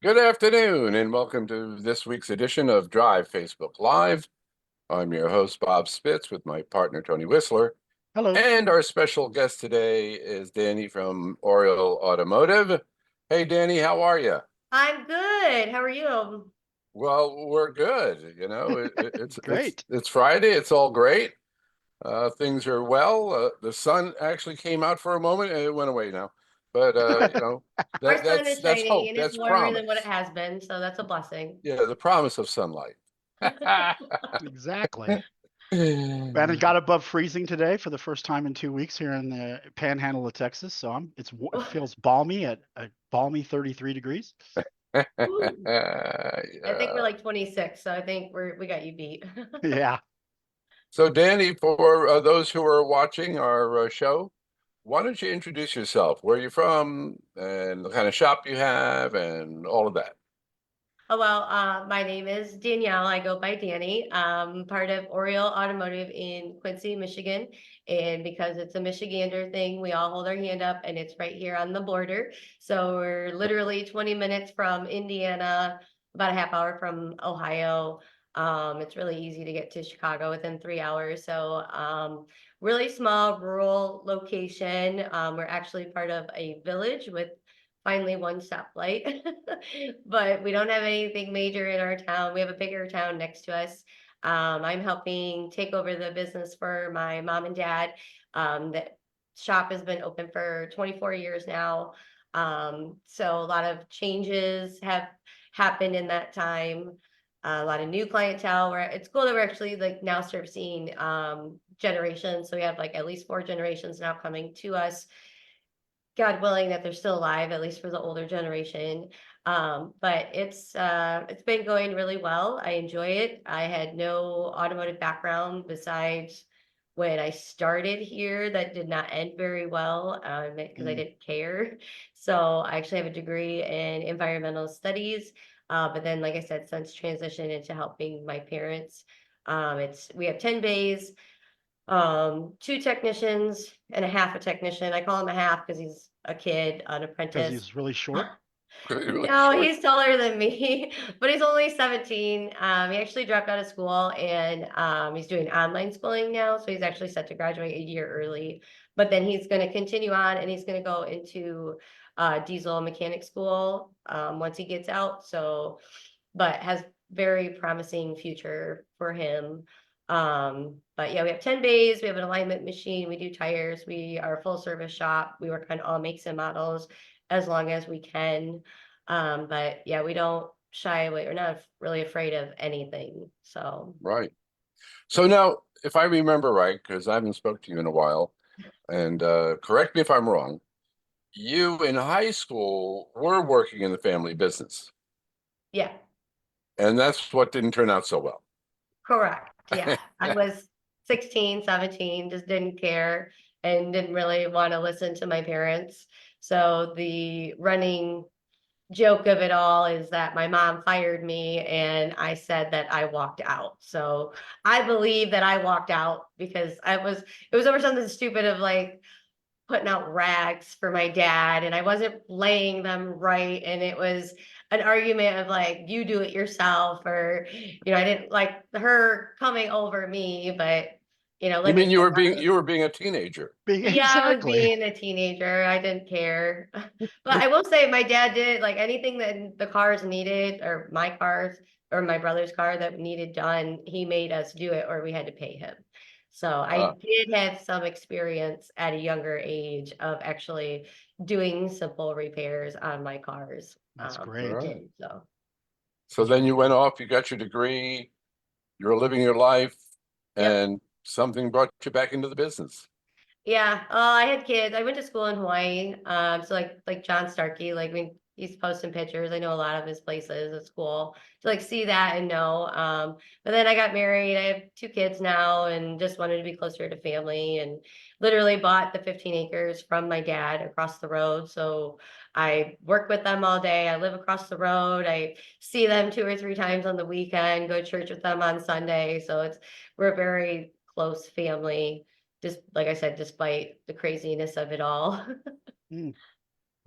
Good afternoon, and welcome to this week's edition of Drive Facebook Live. I'm your host, Bob Spitz, with my partner, Tony Whistler. Hello. And our special guest today is Danny from Oriole Automotive. Hey, Danny, how are you? I'm good. How are you? Well, we're good. It's Great. it's Friday. It's all great. Things are well. The sun actually came out for a moment, and it went away now. But Our that sun that's is that's shining hope. and it's That's warmer than what it promise. has been, so that's a blessing. Yeah, the promise of sunlight. Exactly. And it got above freezing today for the first time in 2 weeks here in the panhandle of Texas. So it feels balmy at a balmy 33 degrees. Ooh, I think we're Yeah. like 26, so I think we got you beat. Yeah. So, Danny, for those who are watching our show, why don't you introduce yourself? Where you're from, and the kind of shop you have, and all of that. Oh, well, my name is Danielle. I go by Danny. Part of Oriole Automotive in Quincy, Michigan. And because it's a Michigander thing, we all hold our hand up and it's right here on the border. So we're literally 20 minutes from Indiana, about a half hour from Ohio. It's really easy to get to Chicago within 3 hours. So really small rural location. We're actually part of a village with finally one stoplight, but we don't have anything major in our town. We have a bigger town next to us. I'm helping take over the business for my mom and dad. The shop has been open for 24 years now. So a lot of changes have happened in that time. A lot of new clientele. Where it's cool that we're actually like now servicing generations. So we have like at least 4 generations now coming to us. God willing that they're still alive, at least for the older generation. But it's been going really well. I enjoy it. I had no automotive background besides when I started here. That did not end very well because I didn't care. So I actually have a degree in environmental studies. But then, like I said, since transition into helping my parents, we have 10 bays, 2 technicians and a half a technician. I call him a half because he's a kid, an Because apprentice. he's really short. Really No, short. he's taller than me, but he's only 17. He actually dropped out of school and he's doing online schooling now. So he's actually set to graduate a year early. But then he's going to continue on and he's going to go into diesel mechanic school once he gets out. So, but has very promising future for him. But yeah, we have 10 bays, we have an alignment machine, we do tires, we are a full service shop, we work on all makes and models as long as we can. But yeah, we don't shy away, we're not really afraid of anything. So Right. So now, if I remember right, because I haven't spoke to you in a while, and correct me if I'm wrong, you in high school were working in the family business, yeah, and that's what didn't turn out so well. correct. Yeah, I was 16, 17, just didn't care and didn't really want to listen to my parents. So the running joke of it all is that my mom fired me and I said that I walked out. So I believe that I walked out because it was over something stupid of like putting out rags for my dad and I wasn't laying them right. And it was an argument of like, you do it yourself, or, I didn't like her coming over me, but You like I mean said, you were being a teenager? yeah, I was Exactly. being a teenager. I didn't care. But I will say my dad did like anything that the cars needed, or my cars or my brother's car that needed done, he made us do it or we had to pay him. So I Uh, did have some experience at a younger age of actually doing simple repairs on my cars. That's all I great. right. did. So So then you went off, you got your degree, you were living your life, yep. and something brought you back into the business. Yeah, I had kids. I went to school in Hawaii. So like John Starkey, like when he's posting pictures, I know a lot of his places. It's cool to like see that and know. But then I got married. I have 2 kids now, and just wanted to be closer to family. And literally bought the 15 acres from my dad across the road. So I work with them all day. I live across the road. I see them 2 or 3 times on the weekend. Go to church with them on Sunday. So we're a very close family, just like I said, despite the craziness of it all. Mm,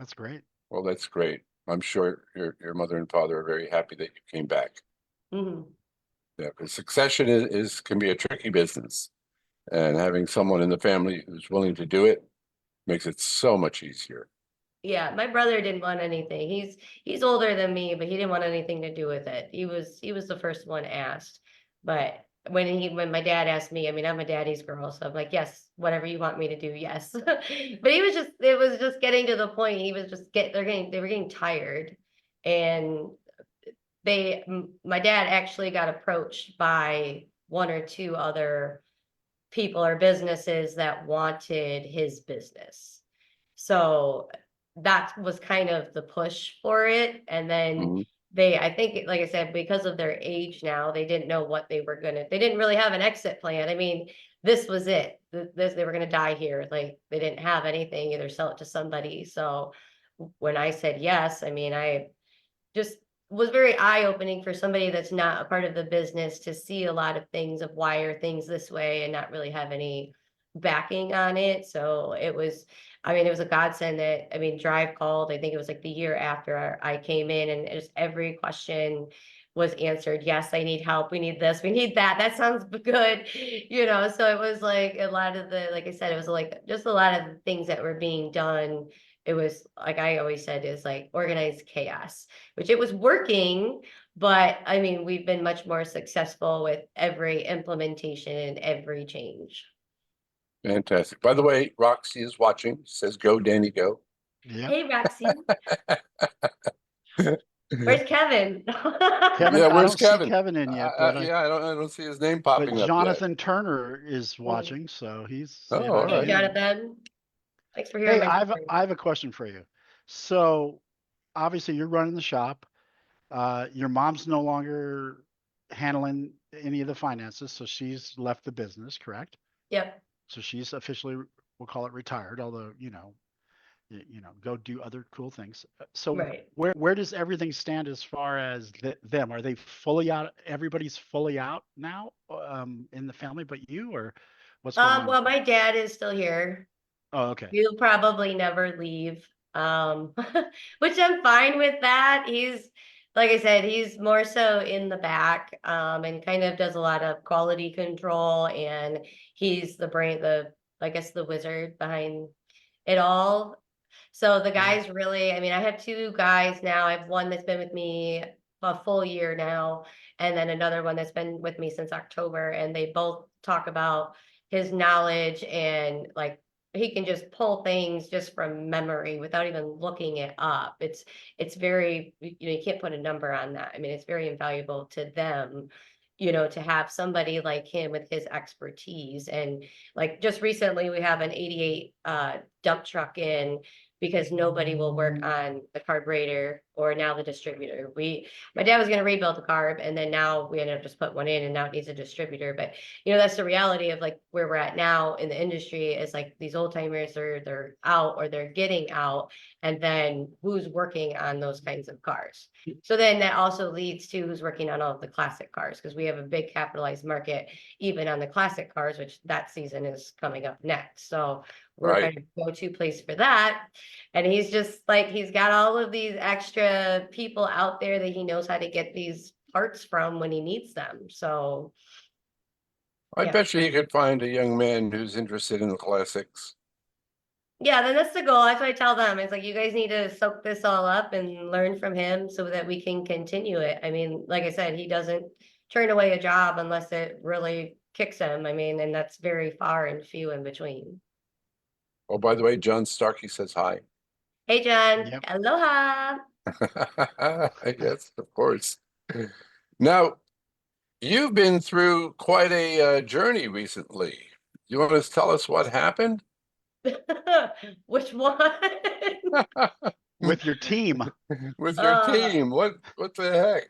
that's great. Well, that's great. I'm sure your mother and father are very happy that you came back. Mhm. Yeah, because succession is can be a tricky business, and having someone in the family who's willing to do it makes it so much easier. Yeah, my brother didn't want anything. He's older than me, but he didn't want anything to do with it. He was the first one asked. But when my dad asked me, I mean, I'm a daddy's girl, so I'm like, yes, whatever you want me to do, yes. But it was just getting to the point. He was just they were getting tired, and my dad actually got approached by one or two other people or businesses that wanted his business. So that was kind of the push for it. And then Mhm. I think, like I said, because of their age now, they didn't know what they didn't really have an exit plan. I mean, this was it. They were going to die here. Like they didn't have anything, either sell it to somebody. So when I said yes, I mean, I just was very eye-opening for somebody that's not a part of the business to see a lot of things of why are things this way and not really have any backing on it. So I mean, it was a godsend that, I mean, Drive called, I think it was like the year after I came in, and just every question was answered. Yes, I need help. We need this, we need that. That sounds good. So it was like a lot of like I said, it was like just a lot of the things that were being done. It was like I always said, is like organized chaos, which it was working, but I mean, we've been much more successful with every implementation and every change. Fantastic. By the way, Roxy is watching. Says, "Go, Danny, go." Yep. Hey, Roxy, where's Kevin? Kevin, Yeah, I where's don't see Kevin? Kevin in yet, but Yeah, I don't see his name but popping up yet. Jonathan Turner is Mm. watching, so he's Oh, saying all hi Hey, right. again. Jonathan, thanks for hearing Hey, my story. I have a question for you. So obviously you're running the shop. Your mom's no longer handling any of the finances, so she's left the business, correct? Yep, So she's officially, we'll call it retired, although, go do other cool things. So right. where does everything stand as far as them? Are they fully out? Everybody's fully out now, in the family, but you, or what's going on Well, with that? my dad is still here. Oh, okay. He'll probably never leave. Which I'm fine with that. Like I said, he's more so in the back, and kind of does a lot of quality control, and he's I guess the wizard behind it all. So the Yeah. guys really, I mean, I have two guys now. I have one that's been with me a full year now, and then another one that's been with me since October, and they both talk about his knowledge, and like he can just pull things just from memory without even looking it up. It's very, you can't put a number on that. I mean, it's very invaluable to them, to have somebody like him with his expertise. And like just recently we have an 88 dump truck in because nobody will work on the carburetor or now the distributor. My dad was going to rebuild the carb, and then now we ended up just put one in, and now it needs a distributor. But that's the reality of like where we're at now in the industry, is like these old timers they're out or they're getting out, and then who's working on those kinds of cars. So then that also leads to who's working on all of the classic cars, because we have a big capitalized market even on the classic cars, which that season is coming up next. So we're Right. kind of go-to place for that. And he's just like, he's got all of these extra people out there that he knows how to get these parts from when he needs them. So I yeah. bet you could find a young man who's interested in the classics. Yeah, then that's the goal. That's what I tell them. It's like, you guys need to soak this all up and learn from him so that we can continue it. I mean, like I said, he doesn't turn away a job unless it really kicks him. I mean, and that's very far and few in between. Oh, by the way, John Starkey says hi. Hey, John. Yep. Aloha. Yes, of course. Now, you've been through quite a journey recently. You want to tell us what happened? Which one? With your team. With your uh, team? What the heck?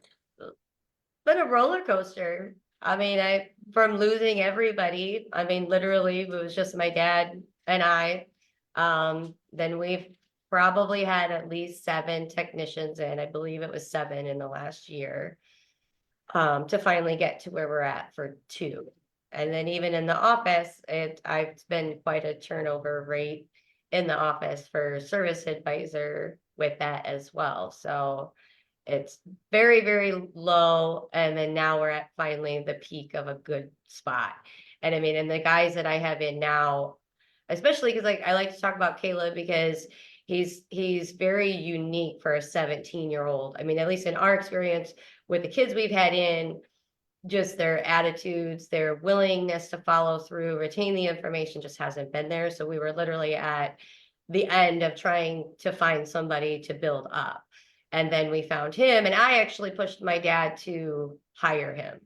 been a roller coaster. I mean, from losing everybody. I mean, literally, it was just my dad and I. Then we've probably had at least 7 technicians in. I believe it was 7 in the last year. To finally get to where we're at for 2. And then even in the office, it's been quite a turnover rate. in the office for service advisor with that as well. So it's very, very low. And then now we're at finally the peak of a good spot. And I mean, and the guys that I have in now, especially because like I like to talk about Caleb because he's very unique for a 17-year-old. I mean, at least in our experience with the kids we've had in, just their attitudes, their willingness to follow through, retain the information just hasn't been there. So we were literally at the end of trying to find somebody to build up. And then we found him, and I actually pushed my dad to hire him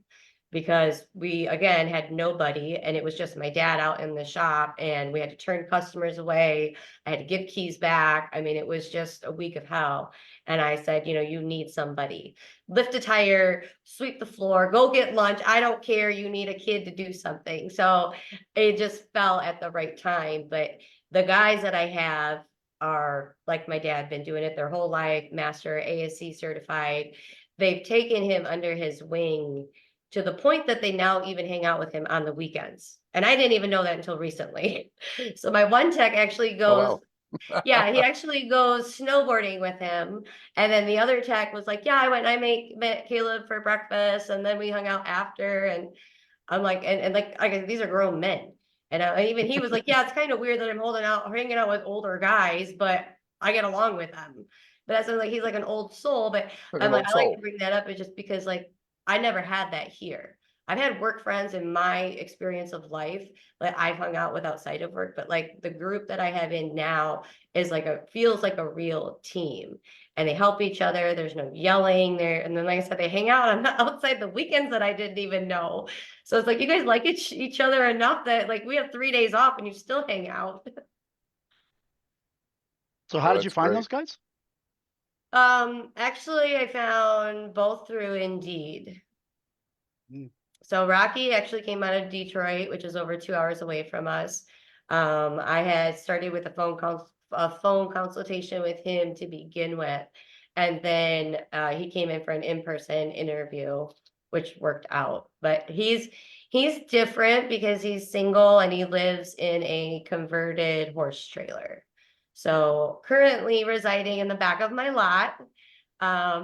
because we, again, had nobody, and it was just my dad out in the shop, and we had to turn customers away. I had to give keys back. I mean, it was just a week of hell. And I said, you need somebody. Lift a tire, sweep the floor, go get lunch. I don't care. You need a kid to do something. So it just fell at the right time. But the guys that I have are like my dad, been doing it their whole life, master ASC certified. They've taken him under his wing to the point that they now even hang out with him on the weekends. And I didn't even know that until recently. So my one tech actually goes, yeah, he actually goes snowboarding with him. And then the other tech was like, yeah, I went and met Caleb for breakfast. And then we hung out after. And I'm like, and like, these are grown men. And even he was like, yeah, it's kind of weird that I'm hanging out with older guys, but I get along with them. But that's like, he's like an old soul. But Like I'm an like, old I like to soul. bring that up is just because like, I never had that here. I've had work friends in my experience of life that I've hung out with outside of work, but like the group that I have in now is like feels like a real team, and they help each other. There's no yelling there. And then, like I said, they hang out on the outside the weekends that I didn't even know. So it's like, you guys like each other enough that like we have 3 days off and you still hang out. So how Oh, did you that's find great. those guys? Actually, I found both through Indeed. Mm. So Rocky actually came out of Detroit, which is over 2 hours away from us. I had started with a phone consultation with him to begin with, and then he came in for an in-person interview, which worked out. But he's different because he's single and he lives in a converted horse trailer. So currently residing in the back of my lot,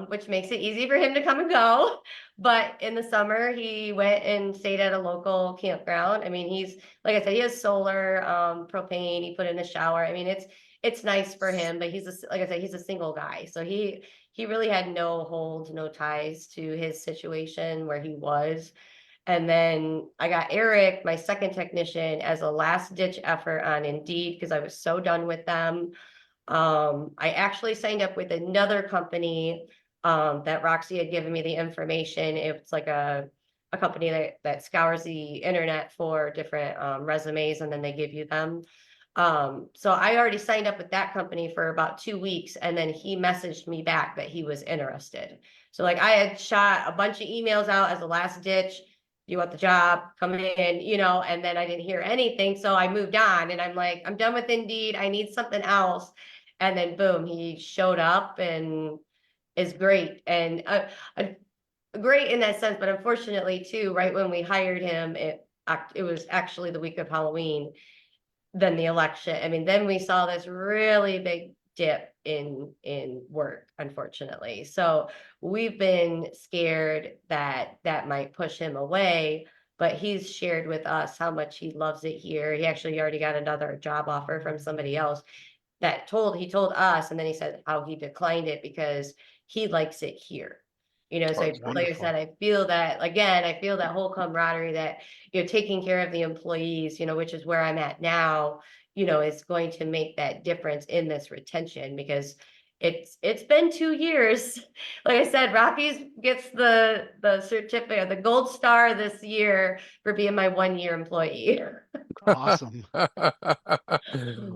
which makes it easy for him to come and go. But in the summer, he went and stayed at a local campground. I mean, he's, like I said, he has solar, propane, he put in a shower. I mean, it's nice for him, but like I said, he's a single guy. So he really had no holds, no ties to his situation where he was. And then I got Eric, my second technician, as a last ditch effort on Indeed because I was so done with them. I actually signed up with another company that Roxy had given me the information. It's like a company that scours the internet for different resumes, and then they give you them. So I already signed up with that company for about 2 weeks, and then he messaged me back that he was interested. So like I had shot a bunch of emails out as a last ditch. You want the job, come in, and then I didn't hear anything. So I moved on, and I'm like, I'm done with Indeed. I need something else. And then boom, he showed up and is great. And great in that sense, but unfortunately too, right when we hired him, it was actually the week of Halloween, then the election. I mean, then we saw this really big dip in work, unfortunately. So we've been scared that that might push him away, but he's shared with us how much he loves it here. He actually already got another job offer from somebody else he told us, and then he said how he declined it because he likes it here. So Oh, that's like I said, I feel that again, I feel that whole camaraderie that taking care of the employees, which is where I'm at now, is going to make that difference in this retention because it's been 2 years. Like I said, Rockies gets the certificate, the gold star this year for being my 1-year employee. Awesome.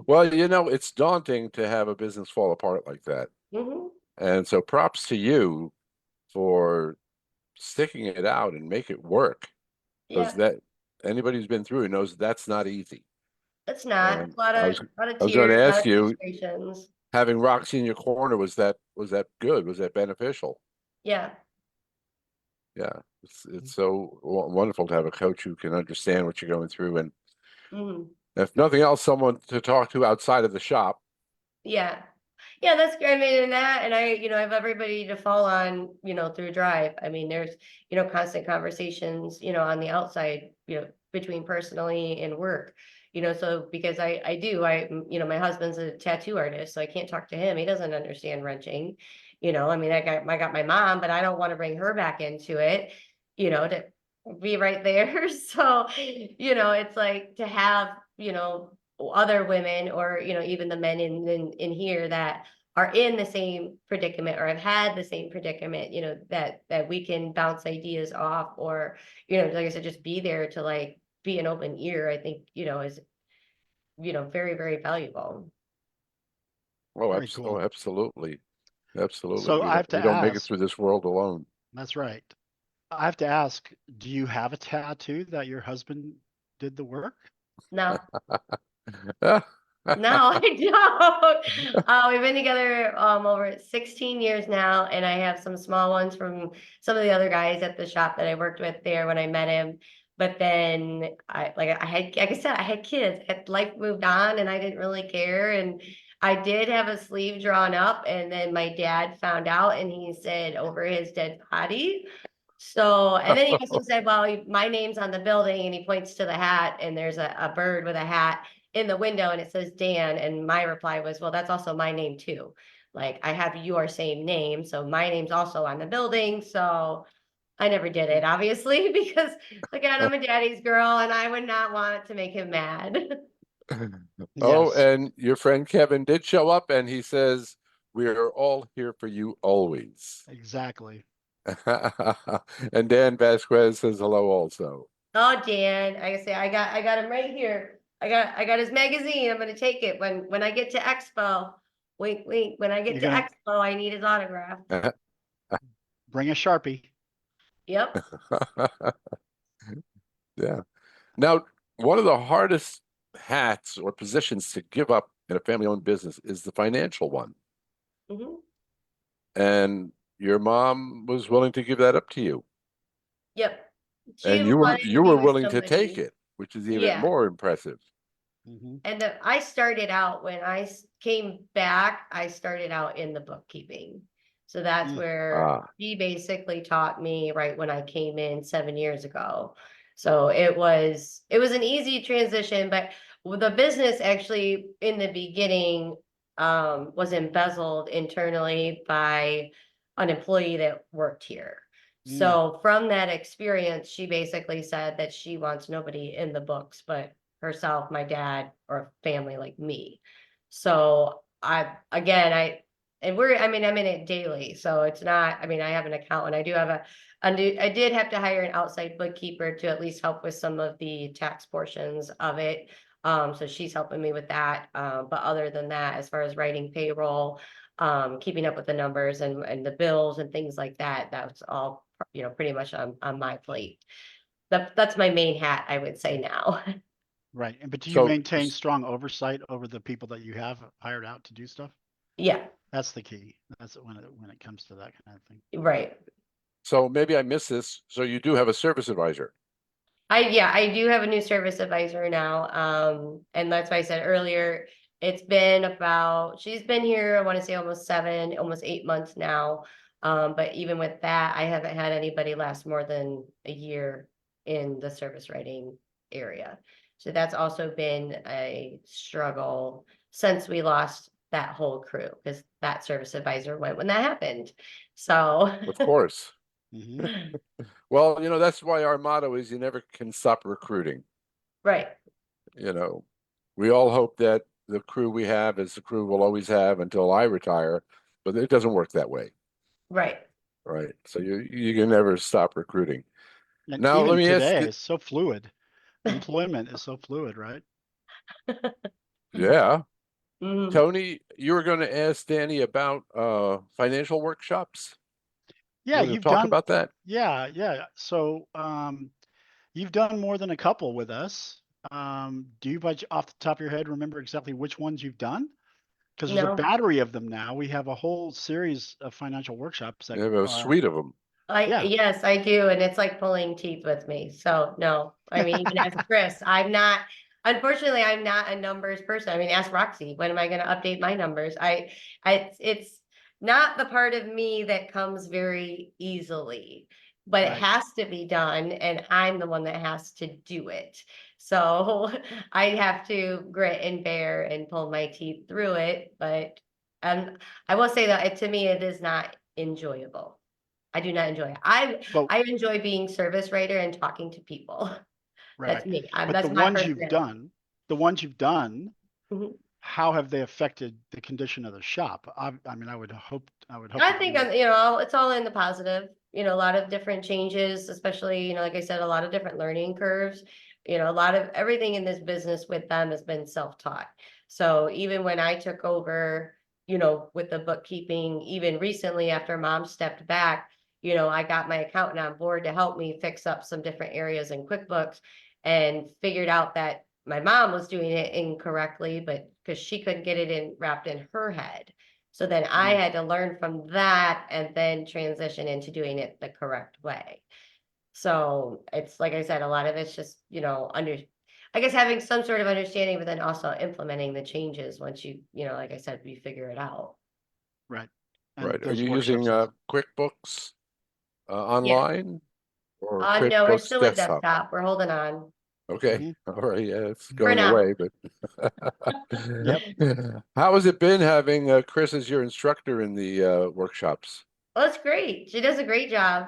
Well, it's daunting to have a business fall apart like that. Mhm. And so props to you for sticking it out and make it work. Because Yeah. that anybody who's been through it knows that's not easy. It's not. And A lot I of was going to tears, a lot ask of you, frustrations. having Roxy in your corner, was that good? Was that beneficial? Yeah. Yeah, it's so wonderful to have a coach who can understand what you're going through and Mhm. If nothing else, someone to talk to outside of the shop. Yeah. Yeah, that's great. I mean, and that, and I, I have everybody to fall on, through Drive. I mean, there's, constant conversations, on the outside, between personally and work, so because my husband's a tattoo artist, so I can't talk to him. He doesn't understand wrenching, I mean, I got my mom, but I don't want to bring her back into it, to be right there. So, it's like to have, other women or even the men in here that are in the same predicament or have had the same predicament, that we can bounce ideas off, or like I said, just be there to like be an open ear. I think is very, very valuable. Oh, Very cool. absolutely, absolutely. So I have to We don't make it ask, through this world alone. that's right. I have to ask, do you have a tattoo that your husband did the work? No. No, I don't. We've been together over 16 years now, and I have some small ones from some of the other guys at the shop that I worked with there when I met him. But then like I said, I had kids. Life moved on, and I didn't really care. And I did have a sleeve drawn up, and then my dad found out, and he said over his dead body. So, and then he also said, well, my name's on the building, and he points to the hat, and there's a bird with a hat in the window, and it says Dan. And my reply was, well, that's also my name too. Like, I have your same name, so my name's also on the building. So I never did it, obviously, because again, I'm a daddy's girl, and I would not want to make him mad. Oh, Yes, and your friend Kevin did show up, and he says, "We are all here for you always." exactly. And Dan Vasquez says hello also. Oh, Dan, like I say, I got him right here. I got his magazine. I'm gonna take it when I get to Expo. Wink, wink. When I get You're to gonna Expo, I need his autograph. bring a Sharpie. Yep. Yeah. Now, one of the hardest hats or positions to give up in a family-owned business is the financial one. Hmm. And your mom was willing to give that up to you. Yep. She And wanted to you be were with willing to take somebody. it, which is even Yeah. more impressive. Hmm. And I started out when came back, I started out in the bookkeeping. So that's Mm. where Ah, he basically taught me right when I came in 7 years ago. So it was an easy transition, but the business actually in the beginning was embezzled internally by an employee that worked here. Mm. So from that experience, she basically said that she wants nobody in the books but herself, my dad, or family like me. So I mean, I'm in it daily. So it's not, I mean, I have an accountant. I do have I did have to hire an outside bookkeeper to at least help with some of the tax portions of it. So she's helping me with that. But other than that, as far as writing payroll, keeping up with the numbers and the bills and things like that, that's all, pretty much on my plate. That's my main hat, I would say now. Right. But do you so maintain strong oversight over the people that you have hired out to do stuff? Yeah, That's the key. That's when it comes to that kind of thing. right. so maybe I missed this. So you do have a service advisor. I do have a new service advisor now. And that's why I said earlier, she's been here, I want to say almost 8 months now. But even with that, I haven't had anybody last more than a year in the service writing area. So that's also been a struggle since we lost that whole crew, because that service advisor went when that happened. So, Of course. Hmm. Well, that's why our motto is you never can stop recruiting. right, You know, we all hope that the crew we have is the crew we'll always have until I retire, but it doesn't work that way, right. right? So you can never stop recruiting. And Now, let even me ask today, you, it's so fluid. Employment is so fluid, right? yeah, Mhm. Tony, you were going to ask Danny about financial workshops. You Yeah, want to you've talk done, about that? yeah, yeah. So, you've done more than a couple with us. Do you, off the top of your head, remember exactly which ones you've done? Because there's a No, battery of them now. We have a whole series of financial workshops You that have a are, suite of them. yeah, yes, I do, and it's like pulling teeth with me. So no, I mean, even as Chris, Unfortunately, I'm not a numbers person. I mean, ask Roxy, when am I going to update my numbers? It's not the part of me that comes very easily, but it Right. has to be done, and I'm the one that has to do it. So I have to grit and bear and pull my teeth through it. But I will say that to me, it is not enjoyable. I do not enjoy it. But I enjoy being service writer and talking to people. That's right. me. But That's my personality. the ones you've done, Mhm. how have they affected the condition of the shop? I mean, I would hope I that think, you, it's all in the positive, a lot of different changes, especially, like I said, a lot of different learning curves. A lot of everything in this business with them has been self-taught. So even when I took over, with the bookkeeping, even recently after mom stepped back, I got my accountant on board to help me fix up some different areas in QuickBooks and figured out that my mom was doing it incorrectly, but because she couldn't get it wrapped in her head. So then I Mhm. had to learn from that and then transition into doing it the correct way. So it's like I said, a lot of it's just, I guess having some sort of understanding, but then also implementing the changes once like I said, we figure it out. Right. And Right. Are those you using workshops have, QuickBooks Yeah. online or No, we're QuickBooks still with desktop? desktop. We're holding on Okay. Mhm. All right. Yeah, it's for going now. away, but Yep. how has it been having Chris as your instructor in the workshops? Well, it's great. She does a great job.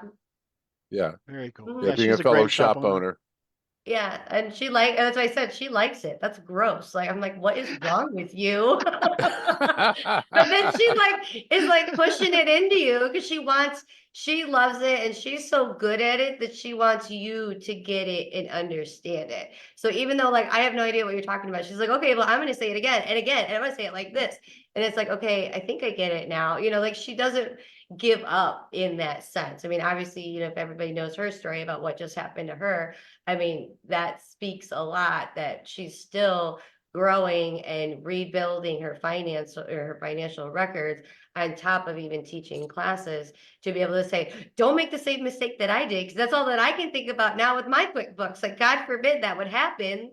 Yeah. Very cool. Mhm. Yeah, Yeah, being a she's a fellow great shop shop owner. owner. Yeah, and that's why I said she likes it. That's gross. Like I'm like, what is wrong with you? But then she is like pushing it into you because she loves it and she's so good at it that she wants you to get it and understand it. So even though like I have no idea what you're talking about, she's like, okay, well, I'm gonna say it again and again, and I'm gonna say it like this. And it's like, okay, I think I get it now. Like she doesn't give up in that sense. I mean, obviously, if everybody knows her story about what just happened to her, I mean, that speaks a lot that she's still growing and rebuilding her financial records on top of even teaching classes to be able to say, don't make the same mistake that I did, because that's all that I can think about now with my QuickBooks. Like, God forbid that would happen.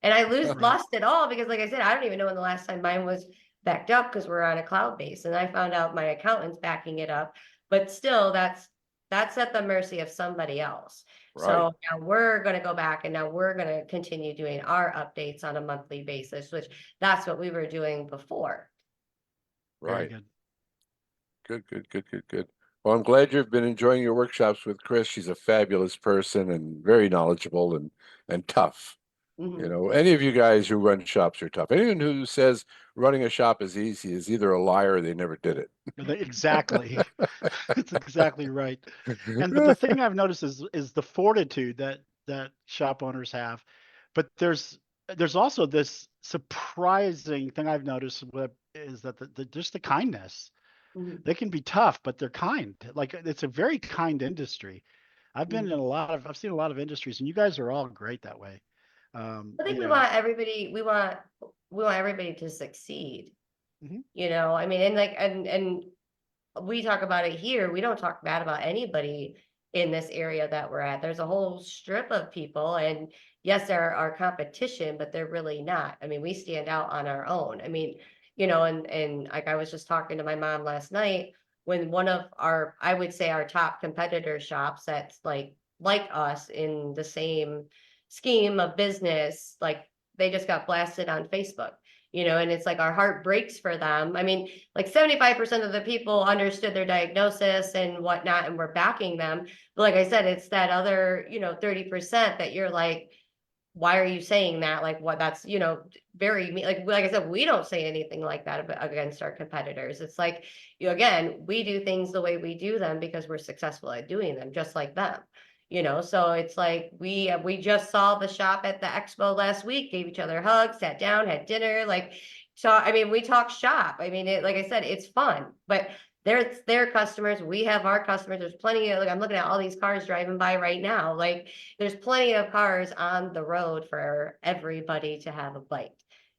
And I Right. lost it all because, like I said, I don't even know when the last time mine was backed up because we're on a cloud base. And I found out my accountant's backing it up. But still, that's at the mercy of somebody else. Right. So now we're going to go back and now we're going to continue doing our updates on a monthly basis, which that's what we were doing before. Very Right. good. Good. Well, I'm glad you've been enjoying your workshops with Chris. She's a fabulous person and very knowledgeable and tough. Mhm. Any of you guys who run shops are tough. Anyone who says running a shop is easy is either a liar or they never did it. Exactly. It's exactly right. But the thing I've noticed is the fortitude that shop owners have. But there's also this surprising thing I've noticed is that just the kindness. Mhm. They can be tough, but they're kind. Like it's a very kind industry. Mhm. I've seen a lot of industries, and you guys are all great that way. I think You know. we want everybody to succeed. Mhm. I mean, and like, and we talk about it here. We don't talk bad about anybody in this area that we're at. There's a whole strip of people, and yes, there are competition, but they're really not. I mean, we stand out on our own. I mean, and like I was just talking to my mom last night when one of I would say our top competitor shops that's like us in the same scheme of business, like they just got blasted on Facebook. And it's like our heart breaks for them. I mean, like 75% of the people understood their diagnosis and whatnot, and we're backing them. But like I said, it's that other, 30% that you're like, why are you saying that? Like what that's, very like I said, we don't say anything like that against our competitors. It's like, again, we do things the way we do them because we're successful at doing them, just like them. So it's like we just saw the shop at the expo last week, gave each other hugs, sat down, had dinner, so I mean, we talk shop. I mean, like I said, it's fun, but they're their customers. We have our customers. There's plenty of, like, I'm looking at all these cars driving by right now. Like, there's plenty of cars on the road for everybody to have a bite.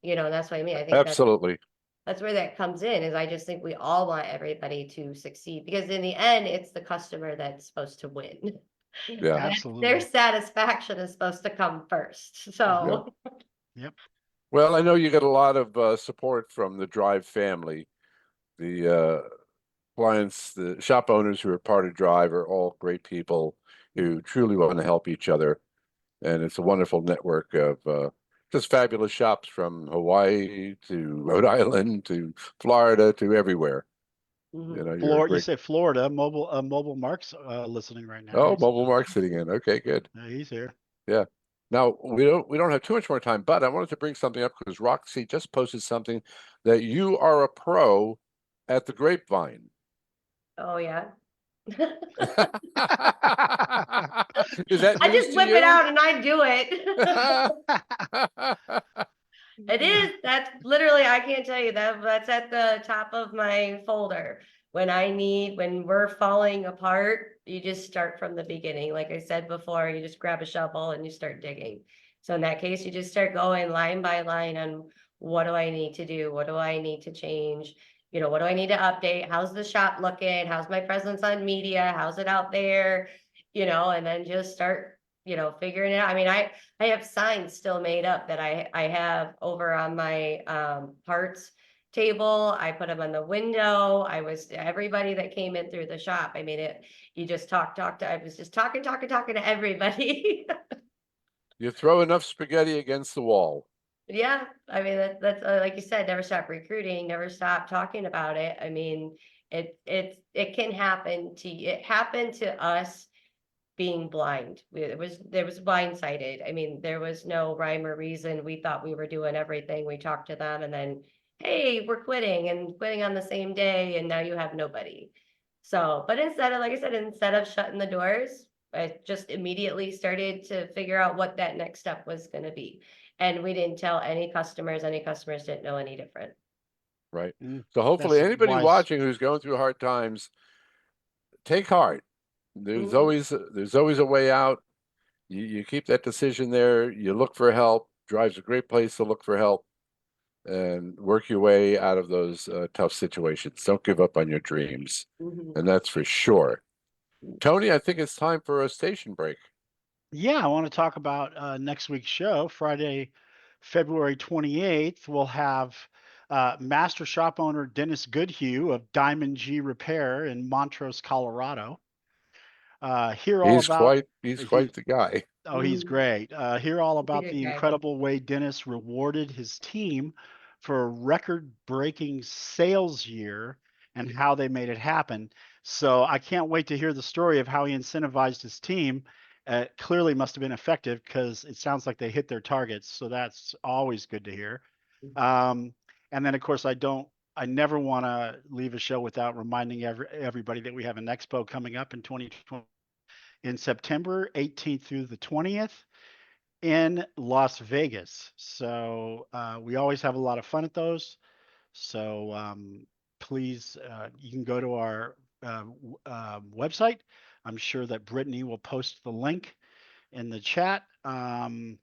That's what I mean. I think Absolutely. that's where that comes in, is I just think we all want everybody to succeed, because in the end, it's the customer that's supposed to win. Yeah. Their Absolutely. satisfaction is supposed to come first. Yeah. So Yep. Well, I know you get a lot of support from the Drive family. The clients, the shop owners who are part of Drive are all great people who truly want to help each other. And it's a wonderful network of just fabulous shops from Hawaii to Rhode Island to Florida to everywhere. You know, you're a Florida, you great. say Florida, mobile Mark's listening right now. Oh, Mobile Mark sitting in. Okay, good. He's here. Yeah. Now we don't have too much more time, but I wanted to bring something up because Roxy just posted something that you are a pro at the Grapevine. Oh yeah. Is that I news just to whip it you? out and I do it. It is. That's literally, I can't tell you that that's at the top of my folder. When we're falling apart, you just start from the beginning. Like I said before, you just grab a shovel and you start digging. So in that case, you just start going line by line on what do I need to do? What do I need to change? You know, what do I need to update? How's the shop looking? How's my presence on media? How's it out there? You know, and then just start, figuring it out. I mean, I have signs still made up that I have over on my parts table. I put them on the window. Everybody that came in through the shop. I mean, you just talk to, I was just talking to everybody. You throw enough spaghetti against the wall. Yeah, I mean that's like you said, never stop recruiting, never stop talking about it. I mean, it can happen to you. It happened to us being blind. There was blindsided. I mean, there was no rhyme or reason. We thought we were doing everything. We talked to them and then, hey, we're quitting on the same day, and now you have nobody. So, but instead of, like I said, instead of shutting the doors, I just immediately started to figure out what that next step was going to be. And we didn't tell any customers. Any customers didn't know any different. Right. Mm, So hopefully that's anybody wise. watching who's going through hard times, take heart. There's always a way out. You keep that decision there. You look for help. Drive's a great place to look for help and work your way out of those tough situations. Don't give up on your dreams. Mhm. And that's for sure. Tony, I think it's time for a station break. Yeah, I want to talk about next week's show, Friday, February 28th. We'll have master shop owner Dennis Goodhue of Diamond G Repair in Montrose, Colorado. Hear all about He's he. quite the guy. Oh, he's great. Hear all He's a about good the guy. incredible way Dennis rewarded his team for a record-breaking sales year and how they made it happen. So I can't wait to hear the story of how he incentivized his team. Clearly must have been effective because it sounds like they hit their targets. So that's always good to hear. Um, and then, of course, I never want to leave a show without reminding everybody that we have an expo coming up in 2020 in September 18th through the 20th in Las Vegas. So we always have a lot of fun at those. So please, you can go to our website. I'm sure that Brittany will post the link in the chat and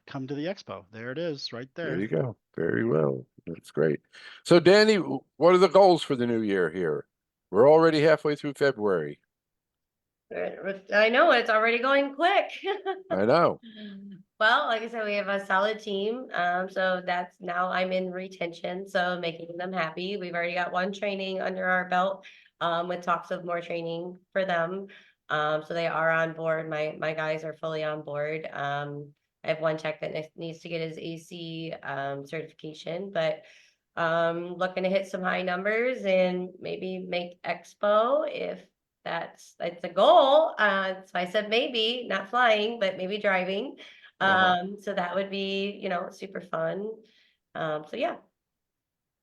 come to the expo. There it is right There there. you go. Very well. That's great. So, Danny, what are the goals for the new year here? We're already halfway through February. I know it's already going quick. I know. Well, like I said, we have a solid team. So that's now I'm in retention, so making them happy. We've already got one training under our belt, with talks of more training for them. So they are on board. My guys are fully on board. I have one tech that needs to get his AC certification, but looking to hit some high numbers and maybe make expo if that's a goal. So I said maybe, not flying, but maybe driving. So that would be, super fun. So yeah.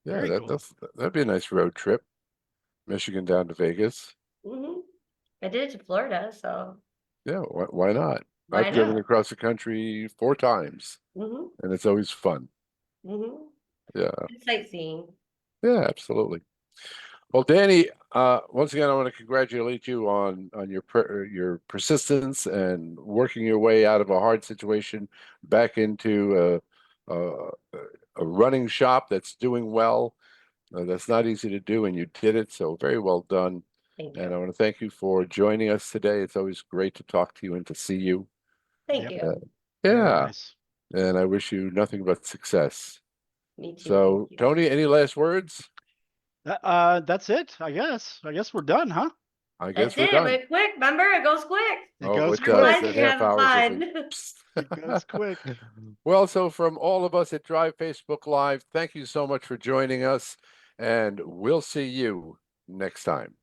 Yeah, Very cool. that'd be a nice road trip. Michigan down to Vegas. hmm I did it to Florida, so Yeah, why not? why I've driven not? across the country 4 times, hmm and it's always fun. hmm Yeah, Sightseeing. yeah, absolutely. Well, Danny, once again, I want to congratulate you on your persistence and working your way out of a hard situation back into a running shop that's doing well. That's not easy to do, and you did it. So very well done. Thank And I you. want to thank you for joining us today. It's always great to talk to you and to see you. Thank Yep. you. Very Yeah, nice. and I wish you nothing but success. Me too. So, thank you. Tony, any last words? That's it, I guess. I guess we're done, huh? I guess That's we're it. It done. went quick. Remember, it goes quick. It Oh, goes it I'm does. glad quick. That you're half having hour is fun. It goes quick. Well, so from all of us at Drive Facebook Live, thank you so much for joining us, and we'll see you next time.